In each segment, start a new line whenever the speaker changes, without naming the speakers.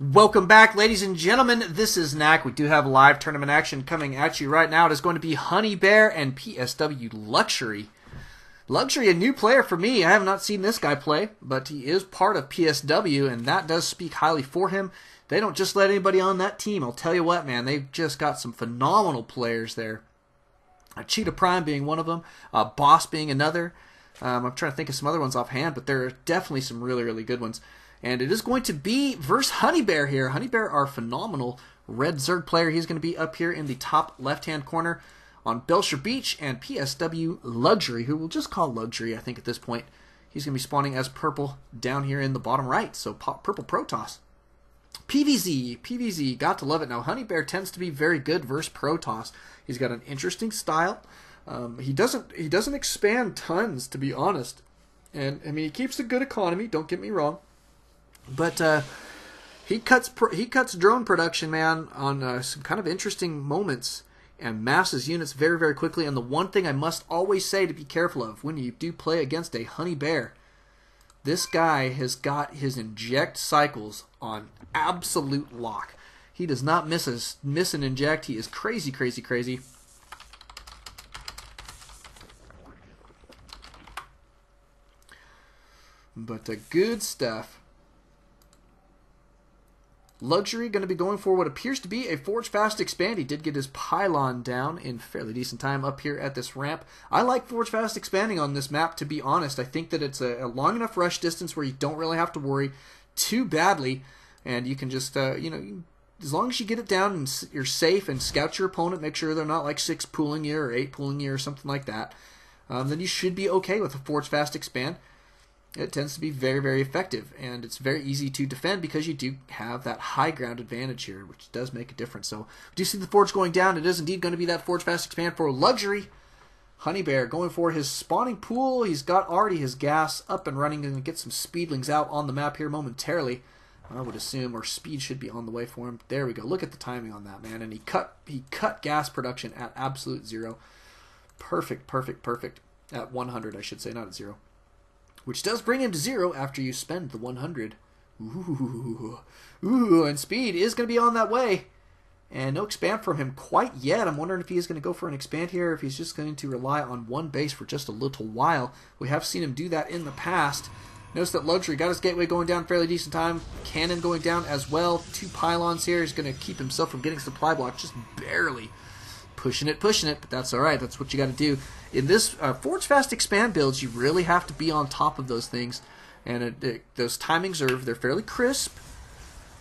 Welcome back, ladies and gentlemen. This is Knack. We do have live tournament action coming at you right now. It is going to be Honeybear and PswLuxury. Luxury, a new player for me. I have not seen this guy play, but he is part of PSW, and that does speak highly for him. They don't just let anybody on that team. I'll tell you what, man, they've just got some phenomenal players there. Cheetah Prime being one of them, Boss being another. I'm trying to think of some other ones offhand, but there are definitely some really, really good ones. And it is going to be versus Honeybear here. Honeybear, our phenomenal red Zerg player. He's going to be up here in the top left-hand corner on Belcher Beach. And PswLuxury, who we'll just call Luxury, I think, at this point. He's going to be spawning as purple down here in the bottom right. So purple Protoss. PvZ, got to love it. Now, Honeybear tends to be very good versus Protoss. He's got an interesting style. He doesn't expand tons, to be honest. And, I mean, he keeps a good economy, don't get me wrong. But he cuts drone production, man, on some kind of interesting moments and masses units very, very quickly. And the one thing I must always say to be careful of when you do play against a Honeybear, this guy has got his inject cycles on absolute lock. He does not miss an inject. He is crazy, crazy, crazy. But good stuff. Luxury going to be going for what appears to be a Forge Fast Expand. He did get his pylon down in fairly decent time up here at this ramp. I like Forge Fast Expanding on this map, to be honest. I think that it's a long enough rush distance where you don't really have to worry too badly. And you can just, as long as you get it down and you're safe and scout your opponent, make sure they're not like 6 pooling you or 8 pooling you or something like that, then you should be okay with a Forge Fast Expand. It tends to be very, very effective, and it's very easy to defend because you do have that high ground advantage here, which does make a difference. So, we do see the Forge going down. It is indeed going to be that Forge Fast Expand for Luxury. Honeybear going for his spawning pool. He's got already his gas up and running and get some speedlings out on the map here momentarily. I would assume, or speed should be on the way for him. There we go. Look at the timing on that, man. And he cut gas production at absolute 0. Perfect, perfect, perfect. At 100, I should say, not at 0. Which does bring him to 0 after you spend the 100. Ooh, and speed is going to be on that way. And no expand from him quite yet. I'm wondering if he is going to go for an expand here, or if he's just going to rely on one base for just a little while. We have seen him do that in the past. Notice that Luxury got his gateway going down fairly decent time. Cannon going down as well. 2 pylons here. He's going to keep himself from getting supply block just barely. Pushing it, but that's all right. That's what you got to do. In this Forge Fast Expand builds, you really have to be on top of those things, and those timings they're fairly crisp.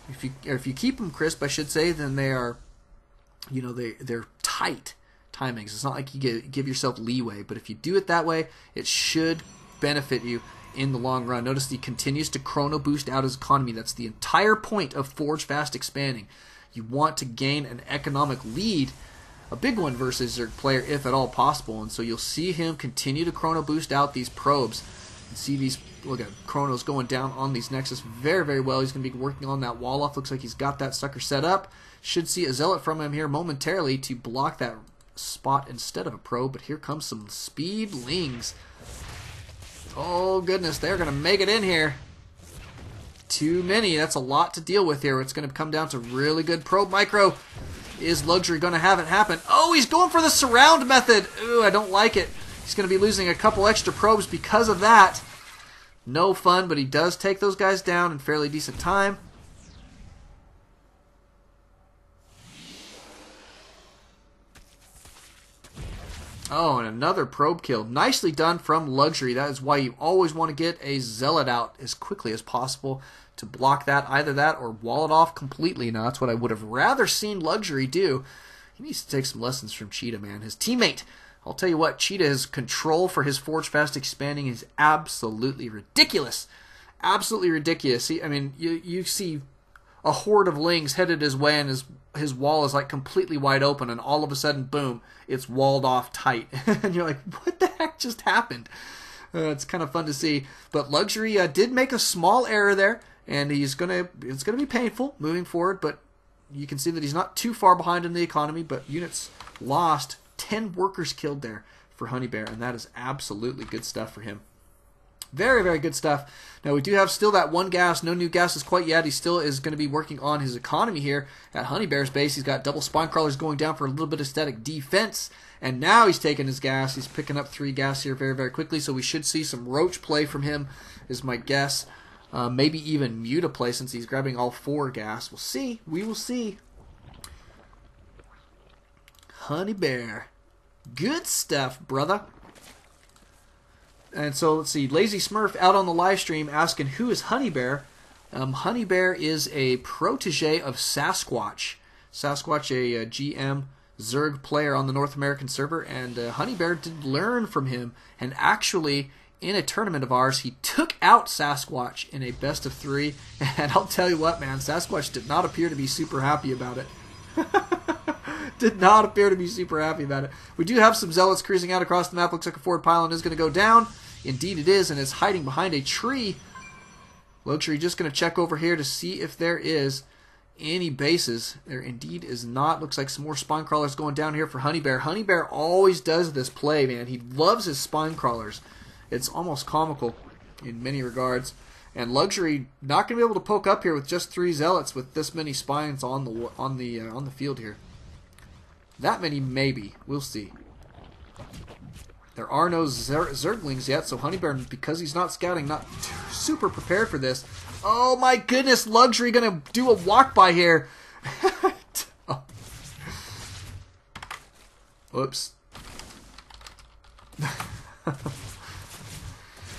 If you keep them crisp, I should say, then they are, they're tight timings. It's not like you give yourself leeway, but if you do it that way, it should benefit you in the long run. Notice he continues to chrono boost out his economy. That's the entire point of Forge Fast Expanding. You want to gain an economic lead, a big one versus Zerg player if at all possible, and so you'll see him continue to chrono boost out these probes and see these, look at chronos going down on these nexus very, very well. He's going to be working on that wall off. Looks like he's got that sucker set up. Should see a zealot from him here momentarily to block that spot instead of a probe, but here comes some speedlings. Oh goodness, they're going to make it in here. Too many. That's a lot to deal with here. It's going to come down to really good probe micro. Is Luxury going to have it happen? Oh, he's going for the surround method. Ooh, I don't like it. He's going to be losing a couple extra probes because of that. No fun, but he does take those guys down in fairly decent time. Oh, and another probe kill. Nicely done from Luxury. That is why you always want to get a zealot out as quickly as possible to block that, either that or wall it off completely. Now, that's what I would have rather seen Luxury do. He needs to take some lessons from Cheetah, man. His teammate, I'll tell you what, Cheetah's control for his Forge Fast Expanding is absolutely ridiculous. Absolutely ridiculous. See, I mean, you see a horde of lings headed his way, and his wall is like completely wide open, and all of a sudden, boom, it's walled off tight. And you're like, what the heck just happened? It's kind of fun to see. But Luxury did make a small error there, and it's gonna be painful moving forward, but you can see that he's not too far behind in the economy, but units lost, 10 workers killed there for Honeybear, and that is absolutely good stuff for him. Very, very good stuff. Now, we do have still that one gas. No new gases quite yet. He still is going to be working on his economy here at Honeybear's base. He's got double spine crawlers going down for a little bit of static defense. And now he's taking his gas. He's picking up 3 gas here very, very quickly. So we should see some roach play from him, is my guess. Maybe even muta play since he's grabbing all 4 gas. We'll see. We will see. Honeybear. Good stuff, brother. And so let's see, Lazy Smurf out on the live stream asking who is Honeybear. Honeybear is a protege of Sasquatch. Sasquatch, a GM Zerg player on the North American server, and Honeybear did learn from him. And actually, in a tournament of ours, he took out Sasquatch in a best of 3. And I'll tell you what, man, Sasquatch did not appear to be super happy about it. Did not appear to be super happy about it. We do have some zealots cruising out across the map. Looks like a forward pylon is going to go down. Indeed it is, and it's hiding behind a tree. Luxury just going to check over here to see if there is any bases. There indeed is not. Looks like some more spine crawlers going down here for Honeybear. Honeybear always does this play, man. He loves his spine crawlers. It's almost comical in many regards. And Luxury not going to be able to poke up here with just 3 zealots with this many spines on the field here. That many, maybe. We'll see. There are no Zerglings yet, so Honeybear, because he's not scouting, not super prepared for this. Oh my goodness, Luxury going to do a walk by here. Oh. Whoops.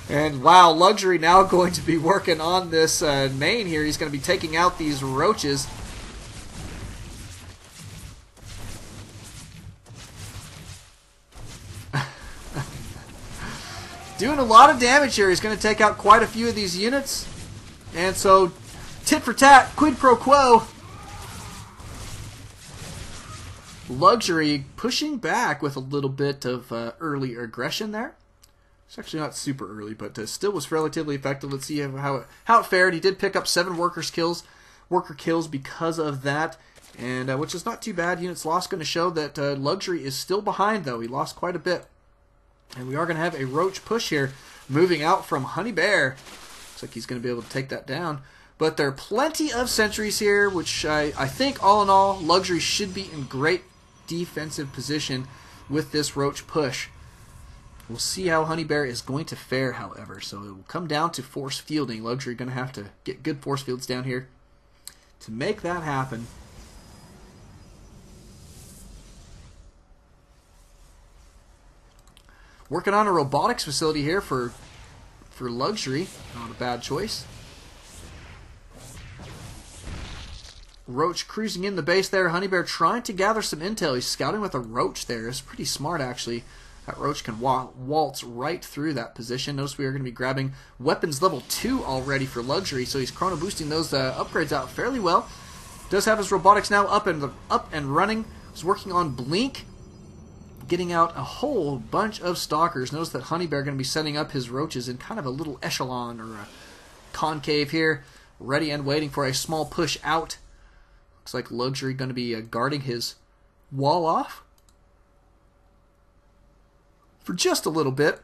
And wow, Luxury now going to be working on this main here. He's going to be taking out these roaches. Doing a lot of damage here. He's going to take out quite a few of these units. And so, tit for tat, quid pro quo. Luxury pushing back with a little bit of early aggression there. It's actually not super early, but still was relatively effective. Let's see how it fared. He did pick up 7 worker kills because of that, and which is not too bad. Units lost going to show that Luxury is still behind, though. He lost quite a bit. And we are going to have a roach push here, moving out from Honeybear. Looks like he's going to be able to take that down. But there are plenty of sentries here, which I think, all in all, Luxury should be in great defensive position with this roach push. We'll see how Honeybear is going to fare, however. So it will come down to force fielding. Luxury going to have to get good force fields down here to make that happen. Working on a robotics facility here for Luxury. Not a bad choice. Roach cruising in the base there. Honeybear trying to gather some intel. He's scouting with a roach there. It's pretty smart, actually. That roach can waltz right through that position. Notice we are going to be grabbing weapons level 2 already for Luxury, so he's chrono boosting those upgrades out fairly well. Does have his robotics now up and running. He's working on Blink, getting out a whole bunch of stalkers. Notice that Honeybear going to be setting up his roaches in kind of a little echelon or a concave here, ready and waiting for a small push out. Looks like Luxury going to be guarding his wall off for just a little bit,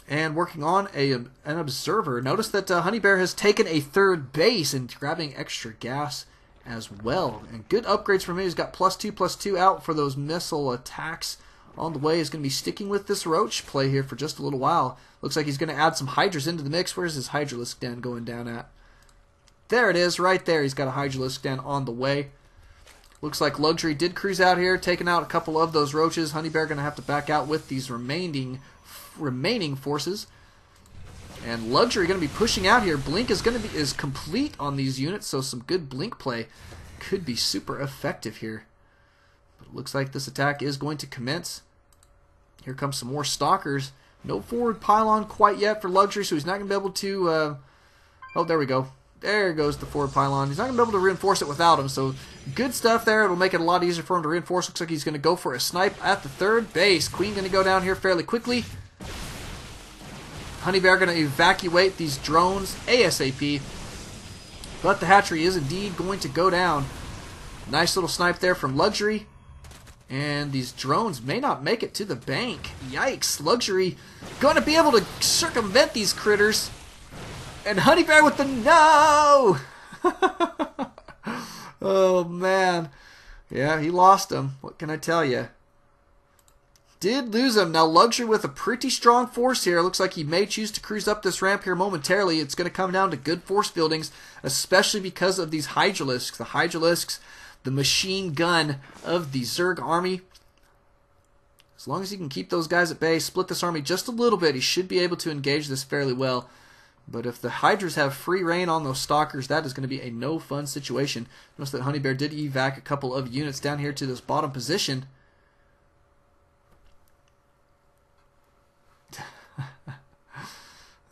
and working on an observer. Notice that Honeybear has taken a 3rd base and grabbing extra gas as well. And good upgrades from him. He's got +2/+2 out for those missile attacks on the way. He's going to be sticking with this roach play here for just a little while. Looks like he's going to add some Hydras into the mix. Where's his Hydralisk Den going down at? There it is, right there. He's got a Hydralisk Den on the way. Looks like Luxury did cruise out here, taking out a couple of those roaches. Honeybear going to have to back out with these remaining forces. And Luxury going to be pushing out here. Blink is complete on these units, so some good Blink play could be super effective here. But it looks like this attack is going to commence. Here comes some more stalkers. No forward pylon quite yet for Luxury, so he's not going to be able to... oh, there we go. There goes the forward pylon. He's not going to be able to reinforce it without him, so good stuff there. It'll make it a lot easier for him to reinforce. Looks like he's going to go for a snipe at the 3rd base. Queen going to go down here fairly quickly. Honeybear going to evacuate these drones ASAP. But the hatchery is indeed going to go down. Nice little snipe there from Luxury. And these drones may not make it to the bank. Yikes. Luxury going to be able to circumvent these critters. And Honeybear with the no! Oh, man. Yeah, he lost him. What can I tell you? Did lose him. Now Luxury with a pretty strong force here. Looks like he may choose to cruise up this ramp here momentarily. It's going to come down to good force buildings, especially because of these Hydralisks. The Hydralisks, the machine gun of the Zerg army. As long as he can keep those guys at bay, split this army just a little bit, he should be able to engage this fairly well. But if the Hydras have free reign on those Stalkers, that is going to be a no fun situation. Notice that Honeybear did evac a couple of units down here to this bottom position.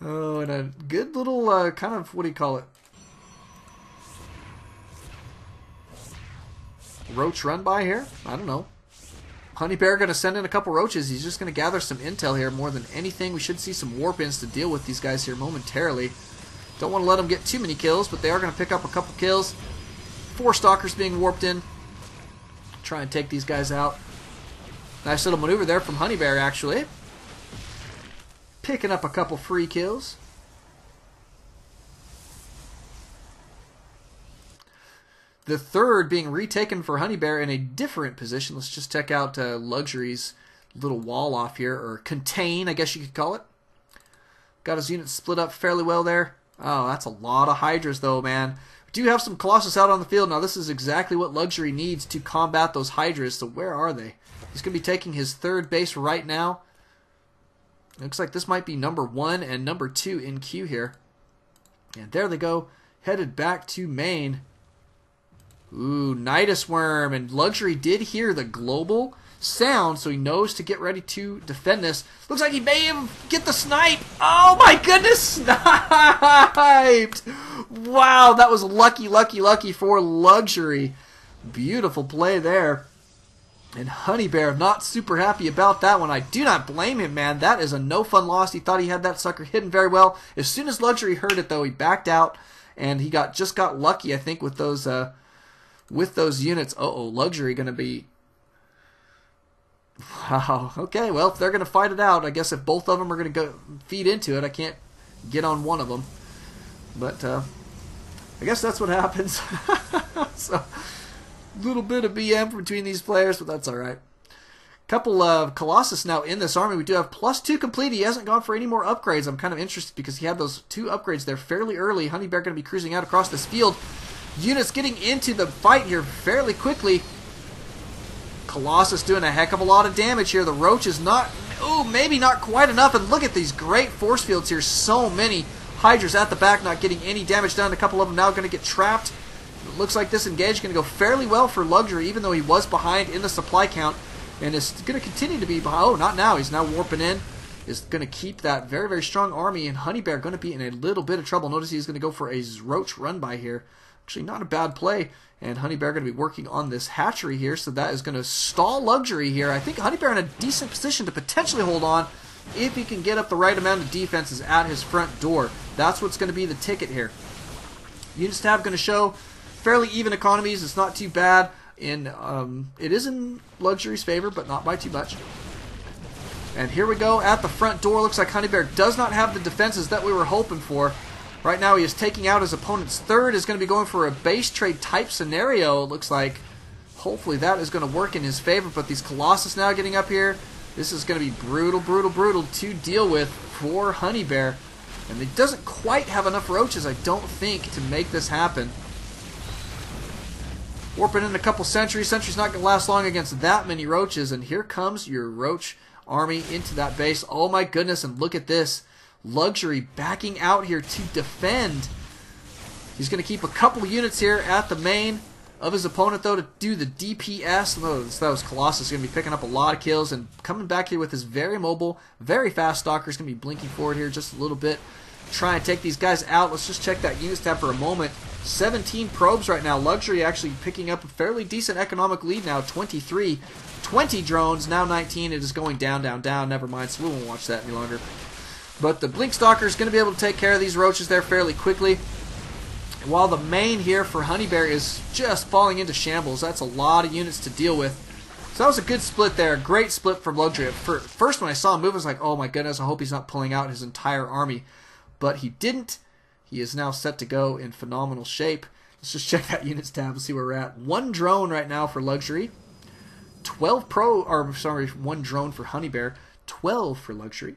Oh, and a good little kind of, what do you call it? Roach run by here? I don't know. Honeybear going to send in a couple roaches. He's just going to gather some intel here more than anything. We should see some warp-ins to deal with these guys here momentarily. Don't want to let them get too many kills, but they are going to pick up a couple kills. 4 Stalkers being warped in. Try and take these guys out. Nice little maneuver there from Honeybear, actually. Picking up a couple free kills. The third being retaken for Honeybear in a different position. Let's just check out Luxury's little wall off here, or contain, I guess you could call it. Got his units split up fairly well there. Oh, that's a lot of Hydras though, man. We do have some Colossus out on the field. Now this is exactly what Luxury needs to combat those Hydras. So where are they? He's going to be taking his third base right now. Looks like this might be number 1 and number 2 in queue here. And there they go, headed back to main. Ooh, Nidus Worm, and Luxury did hear the global sound, so he knows to get ready to defend this. Looks like he may even get the snipe. Oh my goodness, sniped! Wow, that was lucky, lucky, lucky for Luxury. Beautiful play there. And Honeybear not super happy about that one. I do not blame him, man. That is a no fun loss. He thought he had that sucker hidden very well. As soon as Luxury heard it, though, he backed out, and he just got lucky, I think, with those units. Uh-oh, Luxury going to be... Wow. Okay, well, if they're going to fight it out, I guess if both of them are going to go feed into it, I can't get on one of them. But I guess that's what happens. So, little bit of BM between these players, but that's all right. Couple of Colossus now in this army. We do have +2 complete. He hasn't gone for any more upgrades. I'm kind of interested because he had those 2 upgrades there fairly early. Honeybear going to be cruising out across this field. Units getting into the fight here fairly quickly. Colossus doing a heck of a lot of damage here. The Roach is not, oh, maybe not quite enough. And look at these great force fields here. So many Hydras at the back not getting any damage done. A couple of them now going to get trapped. It looks like this engage is going to go fairly well for Luxury, even though he was behind in the supply count. And is going to continue to be behind. Oh, not now. He's now warping in. Is going to keep that very, very strong army. And Honeybear going to be in a little bit of trouble. Notice he's going to go for a Roach run by here. Actually, not a bad play. And Honeybear going to be working on this hatchery here, so that is going to stall Luxury here. I think Honeybear in a decent position to potentially hold on if he can get up the right amount of defenses at his front door. That's what's going to be the ticket here. Units tab going to show fairly even economies. It's not too bad. It is in Luxury's favor, but not by too much. And here we go at the front door. Looks like Honeybear does not have the defenses that we were hoping for. Right now he is taking out his opponent's third, is going to be going for a base trade type scenario. It looks like hopefully that is going to work in his favor, but these Colossus now getting up here. This is going to be brutal, brutal, brutal to deal with for Honeybear. And he doesn't quite have enough roaches, I don't think, to make this happen. Warping in a couple sentries. Sentry's not going to last long against that many roaches, and here comes your Roach army into that base. Oh my goodness, and look at this. Luxury backing out here to defend. He's going to keep a couple units here at the main of his opponent, though, to do the DPS. Those Colossus is going to be picking up a lot of kills and coming back here with his very mobile, very fast Stalker. Is going to be blinking forward here just a little bit. Try and take these guys out. Let's just check that units tab for a moment. 17 probes right now. Luxury actually picking up a fairly decent economic lead now. 23. 20 drones, now 19. It is going down, down, down. Never mind, so we won't watch that any longer. But the Blink Stalker is going to be able to take care of these roaches there fairly quickly. While the main here for Honeybear is just falling into shambles. That's a lot of units to deal with. So that was a good split there. Great split from Luxury. First, when I saw him move, I was like, oh my goodness, I hope he's not pulling out his entire army. But he didn't. He is now set to go in phenomenal shape. Let's just check that units tab and see where we're at. 1 drone right now for Luxury. 1 drone for Honeybear. 12 for Luxury.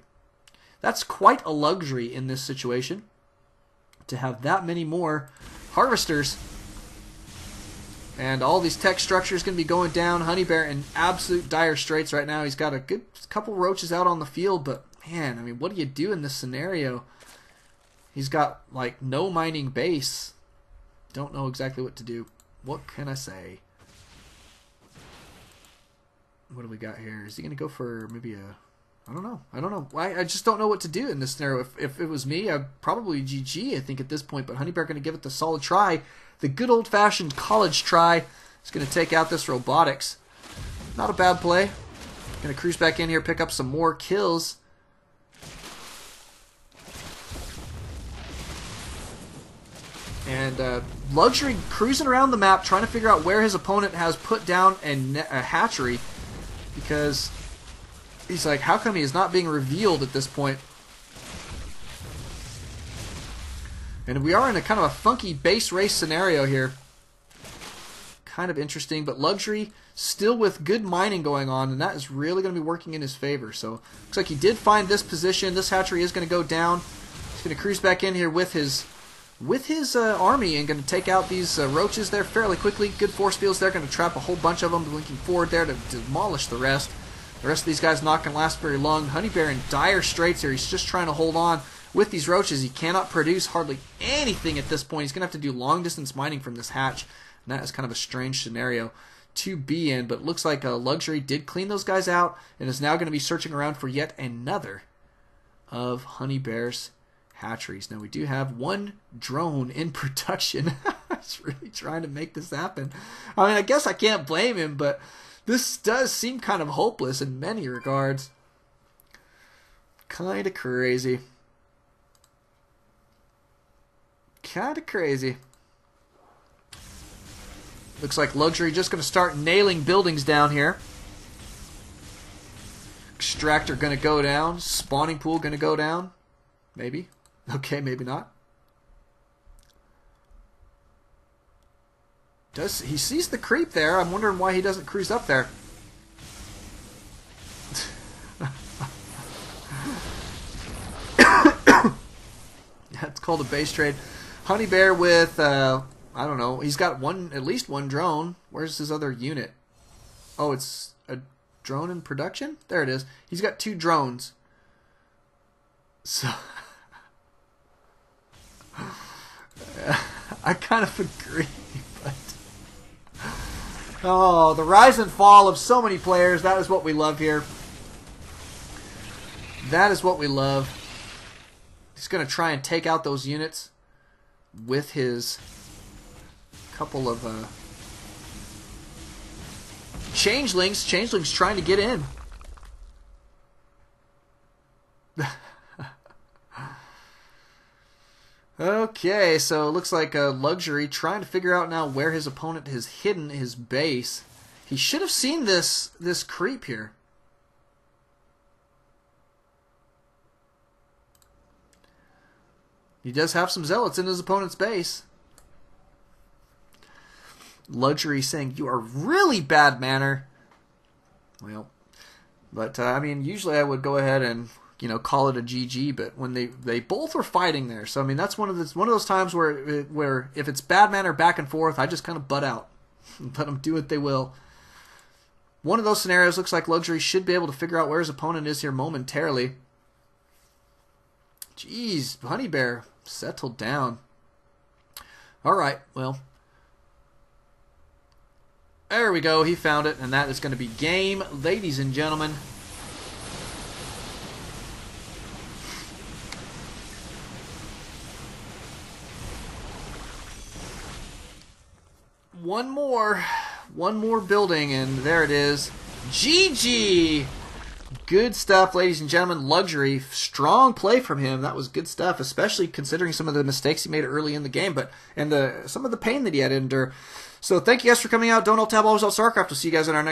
That's quite a luxury in this situation, to have that many more harvesters. And all these tech structures going to be going down. Honeybear in absolute dire straits right now. He's got a good couple roaches out on the field, but man, I mean, what do you do in this scenario? He's got like no mining base. Don't know exactly what to do. What can I say? What do we got here? Is he going to go for maybe a... I don't know. I just don't know what to do in this scenario. If it was me, I'd probably GG, I think, at this point. But Honeybear going to give it the solid try. The good old-fashioned college try. He's going to take out this robotics. Not a bad play. Going to cruise back in here, pick up some more kills. And Luxury cruising around the map, trying to figure out where his opponent has put down a hatchery. Because he's like, how come he is not being revealed at this point? And we are in a kind of a funky base race scenario here. Kind of interesting, but Luxury still with good mining going on, and that is really going to be working in his favor. So looks like he did find this position. This hatchery is going to go down. He's going to cruise back in here with his army and going to take out these roaches there fairly quickly. Good force fields there, going to trap a whole bunch of them, linking forward there to demolish the rest. The rest of these guys not going to last very long. Honeybear in dire straits here. He's just trying to hold on with these roaches. He cannot produce hardly anything at this point. He's going to have to do long-distance mining from this hatch, and that is kind of a strange scenario to be in. But it looks like Luxury did clean those guys out and is now going to be searching around for yet another of Honeybear's hatcheries. Now we do have 1 drone in production. He's really trying to make this happen. I mean, I guess I can't blame him, but this does seem kind of hopeless in many regards. Kind of crazy. Kind of crazy. Looks like Luxury just going to start nailing buildings down here. Extractor going to go down. Spawning pool going to go down. Maybe. Okay, maybe not. He sees the creep there? I'm wondering why he doesn't cruise up there. That's called a base trade. Honeybear with I don't know. He's got at least one drone. Where's his other unit? Oh, it's a drone in production? There it is. He's got 2 drones. So I kind of agree, but oh, the rise and fall of so many players. That is what we love here. That is what we love. He's going to try and take out those units with his couple of changelings. Changelings trying to get in. Okay, so it looks like Luxury trying to figure out now where his opponent has hidden his base. He should have seen this creep here. He does have some zealots in his opponent's base. Luxury saying, "You are really bad manner." Well, but I mean, usually I would go ahead and call it a GG, but when they both were fighting there, so I mean that's one of those times where if it's bad manner back and forth, I just kind of butt out and let them do what they will. One of those scenarios looks like Luxury should be able to figure out where his opponent is here momentarily. Jeez, Honeybear settled down. All right, well, there we go. He found it, and that is going to be game, ladies and gentlemen. One more building, and there it is. GG! Good stuff, ladies and gentlemen. Luxury, strong play from him. That was good stuff, especially considering some of the mistakes he made early in the game, and some of the pain that he had to endure. So thank you guys for coming out. Don't alt-tab, always alt-Starcraft. We'll see you guys in our next